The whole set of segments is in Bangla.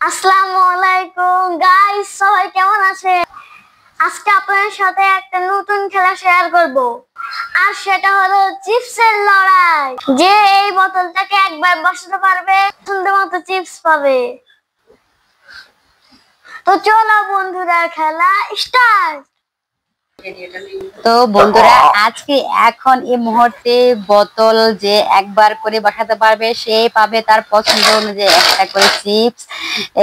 আসসালামু আলাইকুম গাইস, সবাই কেমন আছেন? আজকে আপনাদের সাথে একটা নতুন খেলা শেয়ার করব, আর সেটা হলো চিপসের লড়াই। যে এই বোতলটাকে একবার বসাতে পারবে সুন্দর মতো চিপস পাবে। তো চলো বন্ধুরা, খেলা স্টার্ট। তো বন্ধুরা, আজকে এখন এই মুহূর্তে বোতল যে একবার করে বসাতে পারবে সে পাবে তার পছন্দ অনুযায়ী একটা করে চিপস।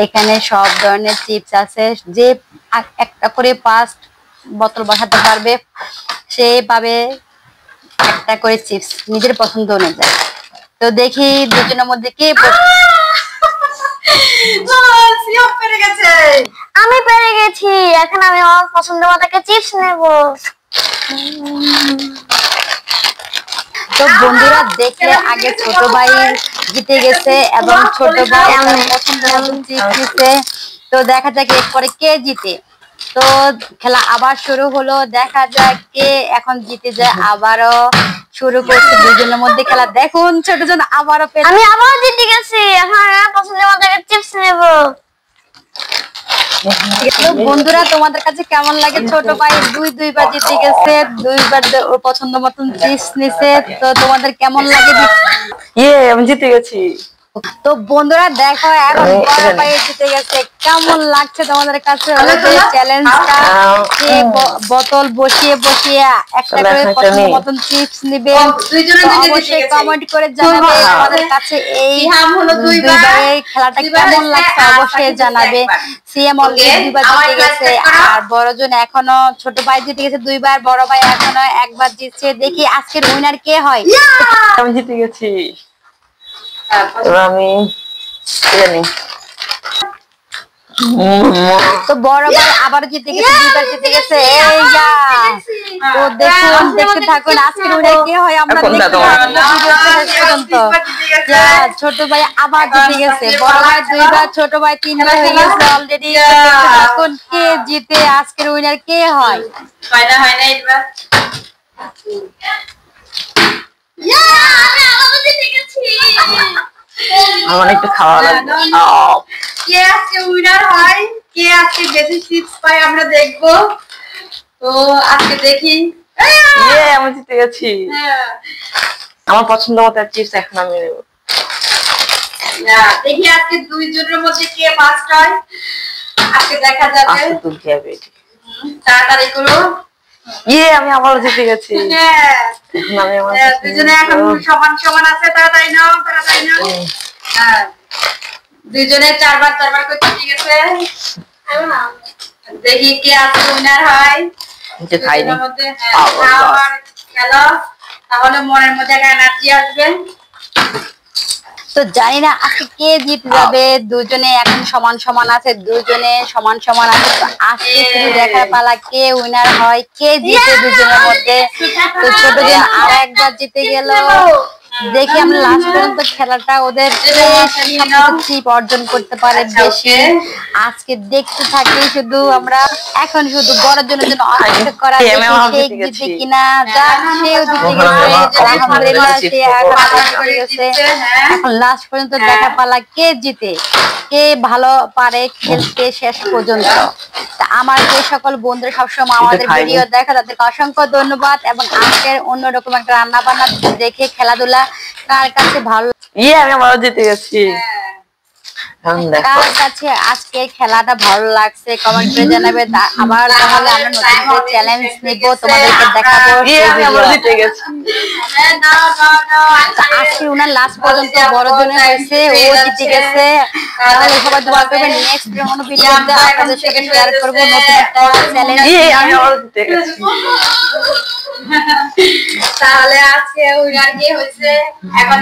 এখানে সব ধরনের চিপস আছে। যে একটা করে 5 বোতল বসাতে পারবে সে পাবে একটা করে চিপস নিজের পছন্দ অনুযায়ী। তো দেখি দুজনের মধ্যে কে আমি পেরে গেছি। এখন আমি আমার পছন্দ মতো চিপস নেব। তো বন্ধুরা, দেখলে আগে ছোট ভাই জিতে গেছে এবং ছোট ভাই আমার পছন্দ মতো চিপস নিছে। তো দেখা যাক এরপরে কে জিতে। তো খেলা আবার শুরু হলো, দেখা যাক কে এখন জিতে যায়। আবারও শুরু করছে দুজনের মধ্যে খেলা। দেখুন ছোটজন আবারও আমি আবারও জিতে গেছি। এখন আমি পছন্দের মতো চিপস নেব। বন্ধুরা, তোমাদের কাছে কেমন লাগে? ছোট ভাই দুইবার জিতে গেছে, দুইবার ওর পছন্দ মতন চিপস নিছে। তো তোমাদের কেমন লাগে? আমি জিতে গেছি। তো বন্ধুরা দেখো, এখন বড় ভাই জিতে গেছে। কেমন লাগছে তোমাদের কাছে চ্যালেঞ্জটা? বোতল বসিয়ে বসিয়ে একটা করে পছন্দ মতন চিপস নিবে। অবশ্যই কমেন্ট করে জানাবে তোমাদের কাছে এই দুইবারের খেলাটা কেমন লাগছে, অবশ্যই জানাবে। সিএম অলরেডি দুইবার জিতে গেছে, আর বড়জন এখনো, ছোট ভাই জিতে গেছে দুইবার, বড় ভাই এখনো একবার জিতছে। দেখি আজকের উইনার কে হয়। আমি জিতে গেছি। আমি জানি। তো বড় ভাই আবার জিতে গেছে, দুইবার জিতে গেছে। এই যা, তো দেখুন, দেখতে থাকুন আজকের উইনার কে হয়। আমরা ছোট ভাই আবার জিতে গেছে, বড় ভাই দুইবার, ছোট ভাই 3বার হয়ে গেছে অলরেডি। দেখুন কে জিতে, আজকের উইনার কে হয়। আমার একটু খাওয়া লাগবে। কে আজকে উইনার হয়, কে আজকে বেশি চিপস পায় আমরা দেখবো। তো আজকে দেখি। আমি জিতে গেছি। আমার পছন্দ মতো চিপস এখন আমি নেব। দেখি আজকে দুইজনের মধ্যে কে ফার্স্ট হয়, আজকে দেখা যাবে। তুলতে হবে, তাড়াতাড়ি করো। আমি আবারও জিতে গেছি। দুজনে এখন সমান সমান আছে। তাড়াতাড়ি নাও, তাড়াতাড়ি নাও। দুজনে 4বার করে জিতে গেছে। দেখি কে আজকে উইনার হয়। খেলো, তাহলে মনের মধ্যে একটা এনার্জি আসবে। তো জানি না আজকে কে জিতে যাবে। দুজনে এখন সমান সমান আছে, দুজনে সমান সমান আছে। তো আজকে শুধু দেখার পালা কে উইনার হয়, কে জিতে দুজনের মধ্যে। তো ছোটজন আর একবার জিতে গেল। দেখি আমরা লাস্ট পর্যন্ত খেলাটা ওদের চিপ অর্জন করতে পারে বেশি। আজকে দেখতে থাকি শুধু আমরা। এখন শুধু বড় জনের জন্য অপেক্ষা করা, সে জিতে কিনা। যাক, সেও জিতে গেছে আলহামদুলিল্লাহ, সে এখন গেছে। এখন লাস্ট পর্যন্ত দেখা পালা কে জিতে, কে ভালো পারে খেলতে শেষ পর্যন্ত। তা আমার যে সকল বন্ধুরা সবসময় আমাদের ভিডিও দেখা, তাদেরকে অসংখ্য ধন্যবাদ। এবং আজকের অন্যরকম একটা রান্না বান্না দেখে খেলাধুলা কার কাছে ভালো, আমি আবারও জিতে গেছি। কার কাছে আজকে খেলাটা ভালো লাগছে কমেন্ট করে জানাবে। আবার তাহলে আমরা নতুন চ্যালেঞ্জ নিব, তোমাদেরকে দেখাবো। আজকে উনার লাস্ট পর্যন্ত বড় জনের হয়েছে, ও জিতে গেছে। তাহলে সবাই দোয়া করবেন। নেক্সট কোনো ভিডিওতে আপনাদের সাথে শেয়ার করব নতুন একটা চ্যালেঞ্জ। তাহলে আজকে উইনার কে হয়েছে? এখন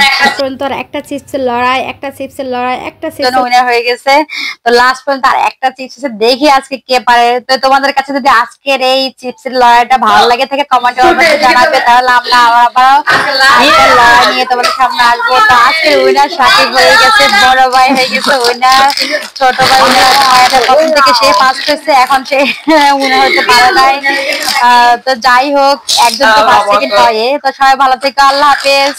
একটা চিপসের লড়াই, একটা চিপসের লড়াই, একটা চিপস উইনার হয়ে গেছে। তো লাস্ট পর্যন্ত আর একটা চিপস আছে, দেখি আজকে কে পারে। তো তোমাদের কাছে যদি আজকের এই চিপসের লড়াইটা ভালো লাগে থাকে কমেন্টে জানাবে, তাহলে আমরা আবার লড়াই নিয়ে তোমাদের সামনে আসবো। তো আজকের উইনার সাকিব হয়ে গেছে, বড় ভাই হয়ে গেছে উইনার, ছোট ভাই উইনার প্রথম থেকে সে ফার্স্ট হয়েছে, এখন সে উইনার হতে পারে নাই। তো যাই হোক, একজন তো ফার্স্ট সেকেন্ড হয়। তো সবাই ভালো থেকো, আল্লাহ হাফেজ।